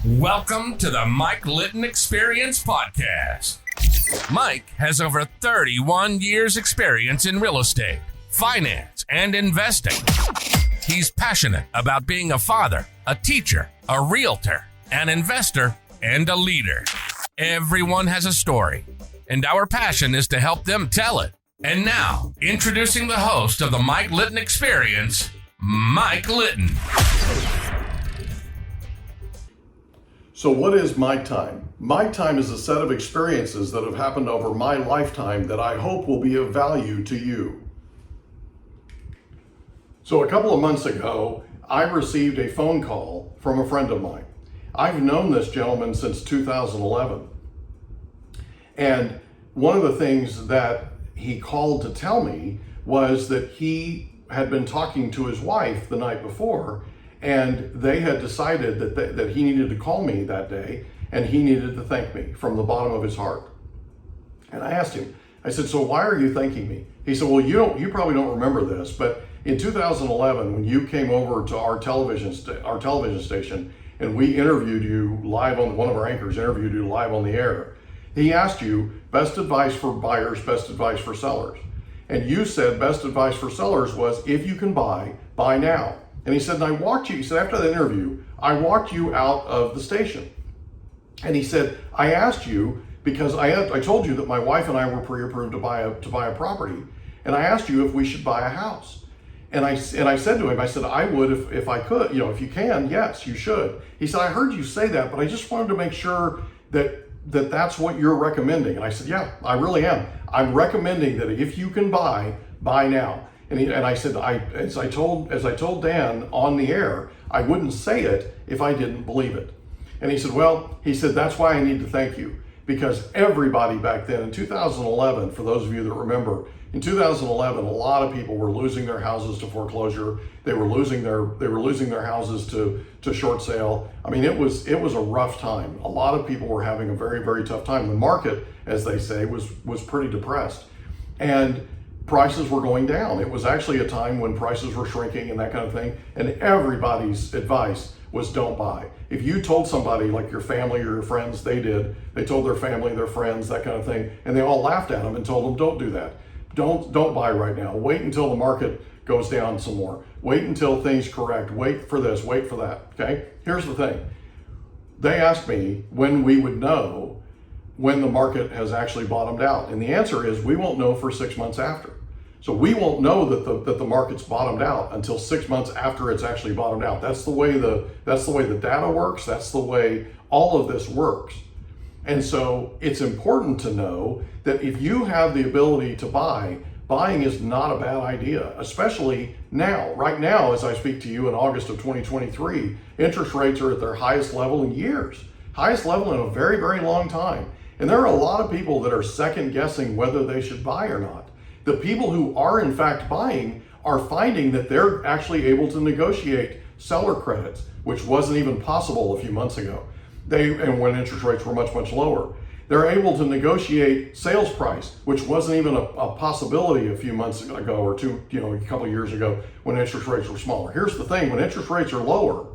Welcome to the Mike Litton Experience Podcast. Mike has over 31 years experience in real estate, finance, and investing. He's passionate about being a father, a teacher, a realtor, an investor, and a leader. Everyone has a story, and our passion is to help them tell it. And now, introducing the host of the Mike Litton Experience, Mike Litton. So what is My Time? My Time is a set of experiences that have happened over my lifetime that I hope will be of value to you. So a couple of months ago, I received a phone call from a friend of mine. I've known this gentleman since 2011. And one of the things that he called to tell me was that he had been talking to his wife the night before, and they had decided that he needed to call me that day, and he needed to thank me from the bottom of his heart. And I asked him, I said, so why are you thanking me? He said, well, you probably don't remember this, but in 2011, when you came over to our television station, and we interviewed you live on, one of our anchors interviewed you live on the air, he asked you, best advice for buyers, best advice for sellers. And you said best advice for sellers was, if you can buy now. And he said, and I walked you, he said, after that interview, I walked you out of the station. And he said, I asked you, because I told you that my wife and I were pre-approved to buy a property. And I asked you if we should buy a house. And I said to him, I said, I would if I could, if you can, yes, you should. He said, I heard you say that, but I just wanted to make sure that's what you're recommending. And I said, yeah, I really am. I'm recommending that if you can buy now. And I said, as I told Dan on the air, I wouldn't say it if I didn't believe it. And he said, that's why I need to thank you, because everybody back then in 2011, for those of you that remember, in 2011, a lot of people were losing their houses to foreclosure. They were losing their houses to short sale. I mean, it was a rough time. A lot of people were having a very, very tough time. The market, as they say, was pretty depressed. And prices were going down. It was actually a time when prices were shrinking and that kind of thing. And everybody's advice was don't buy. If you told somebody, like your family or your friends, they told their family, their friends, that kind of thing, and they all laughed at them and told them, don't do that. Don't buy right now. Wait until the market goes down some more. Wait until things correct. Wait for this, wait for that, okay? Here's the thing. They asked me when we would know when the market has actually bottomed out. And the answer is we won't know for 6 months after. So we won't know that the market's bottomed out until 6 months after it's actually bottomed out. That's the way the data works. That's the way all of this works. And so it's important to know that if you have the ability to buying is not a bad idea, especially now. Right now, as I speak to you in August of 2023, interest rates are at their highest level in years, highest level in a very, very long time. And there are a lot of people that are second guessing whether they should buy or not. The people who are in fact buying are finding that they're actually able to negotiate seller credits, which wasn't even possible a few months ago. And when interest rates were much, much lower. They're able to negotiate sales price, which wasn't even a possibility a few months ago or a couple of years ago when interest rates were smaller. Here's the thing, when interest rates are lower,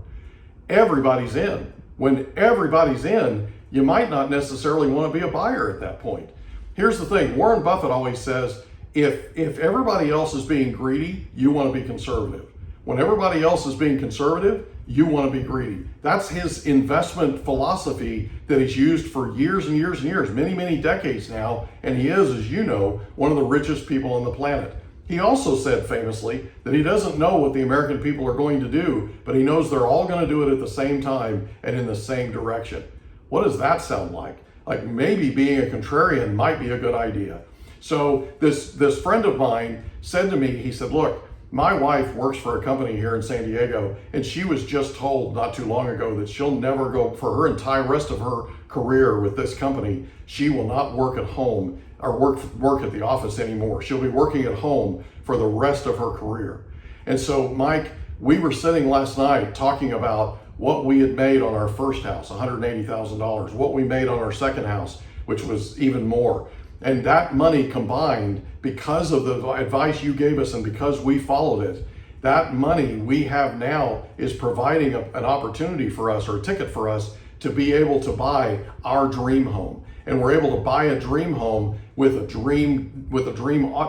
everybody's in. When everybody's in, you might not necessarily want to be a buyer at that point. Here's the thing, Warren Buffett always says, if everybody else is being greedy, you want to be conservative. When everybody else is being conservative, you want to be greedy. That's his investment philosophy that he's used for years and years and years, many, many decades now. And he is, as you know, one of the richest people on the planet. He also said famously that he doesn't know what the American people are going to do, but he knows they're all going to do it at the same time and in the same direction. What does that sound like? Like maybe being a contrarian might be a good idea. So this friend of mine said to me, he said, look, my wife works for a company here in San Diego, and she was just told not too long ago that she'll never go, for her entire rest of her career with this company, she will not work at home or work at the office anymore. She'll be working at home for the rest of her career. And so, Mike, we were sitting last night talking about what we had made on our first house, $180,000, what we made on our second house, which was even more. And that money combined, because of the advice you gave us and because we followed it, that money we have now is providing an opportunity for us, or a ticket for us, to be able to buy our dream home. And we're able to buy a dream home with a dream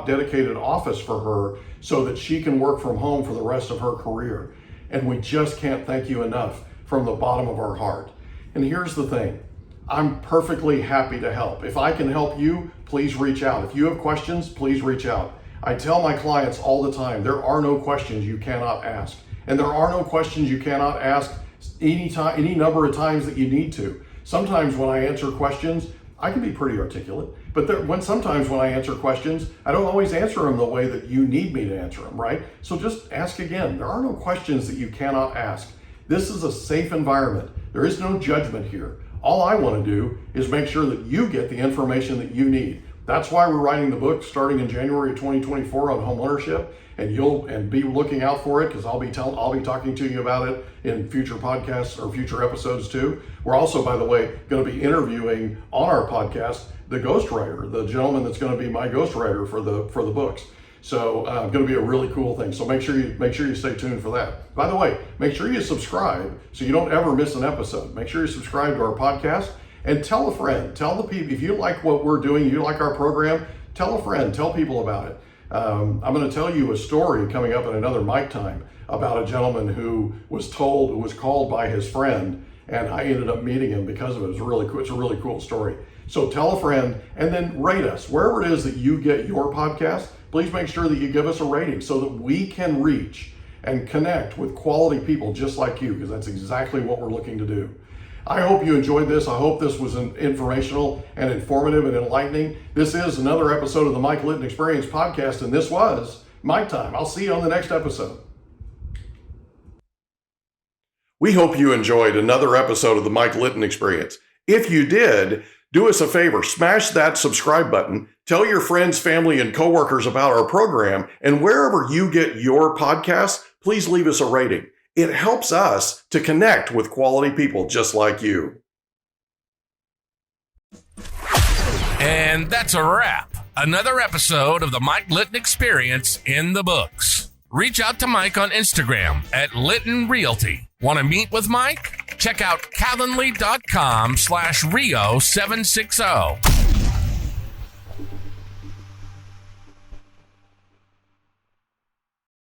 dedicated office for her so that she can work from home for the rest of her career. And we just can't thank you enough from the bottom of our heart. And here's the thing. I'm perfectly happy to help. If I can help you, please reach out. If you have questions, please reach out. I tell my clients all the time, there are no questions you cannot ask. And there are no questions you cannot ask any number of times that you need to. Sometimes when I answer questions, I can be pretty articulate, but sometimes when I answer questions, I don't always answer them the way that you need me to answer them, right? So just ask again. There are no questions that you cannot ask. This is a safe environment. There is no judgment here. All I want to do is make sure that you get the information that you need. That's why we're writing the book starting in January of 2024 on home ownership, and be looking out for it, because I'll be talking to you about it in future podcasts or future episodes too. We're also, by the way, going to be interviewing on our podcast the ghostwriter, the gentleman that's going to be my ghostwriter for the books. So going to be a really cool thing. So make sure you stay tuned for that. By the way, make sure you subscribe so you don't ever miss an episode. Make sure you subscribe to our podcast and tell a friend. Tell the people, if you like what we're doing, you like our program, tell a friend, tell people about it. I'm going to tell you a story coming up in another Mike Time about a gentleman who was called by his friend, and I ended up meeting him because of it. It's a really cool story. So tell a friend and then rate us. Wherever it is that you get your podcast, please make sure that you give us a rating so that we can reach and connect with quality people just like you, because that's exactly what we're looking to do. I hope you enjoyed this. I hope this was informational and informative and enlightening. This is another episode of the Mike Litton Experience podcast, and this was Mike Time. I'll see you on the next episode. We hope you enjoyed another episode of the Mike Litton Experience. If you did, do us a favor, smash that subscribe button, tell your friends, family, and coworkers about our program, and wherever you get your podcasts, please leave us a rating. It helps us to connect with quality people just like you. And that's a wrap. Another episode of the Mike Litton Experience in the books. Reach out to Mike on Instagram at Litton Realty. Want to meet with Mike? Check out Calendly.com/Rio760.